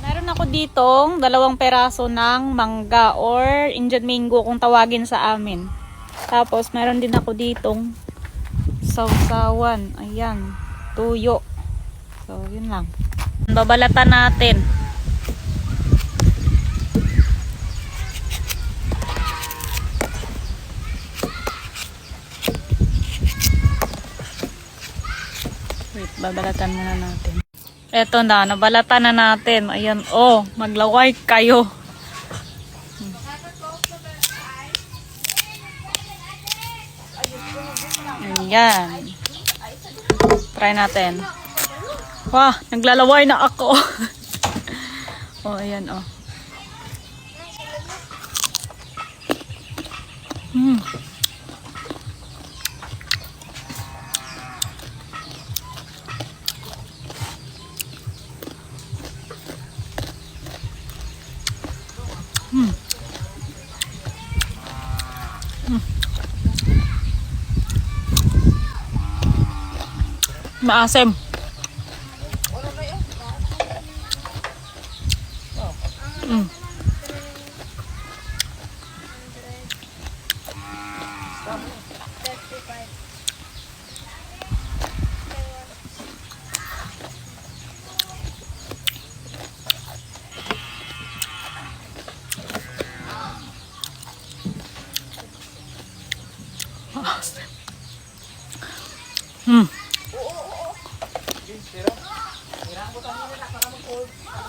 Meron ako ditong 2 peraso ng mangga or Indian mango kung tawagin sa amin. Tapos meron din ako ditong sawsawan. Ayan, tuyo. So, yun lang. Babalatan natin. Wait, babalatan muna natin. Eto na, nabalatan na natin. Ayan, oh, maglaway kayo. Ayan. Try natin. Wah, naglalaway na ako. Oh, ayan, oh. Maasim.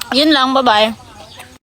Yun lang, bye-bye.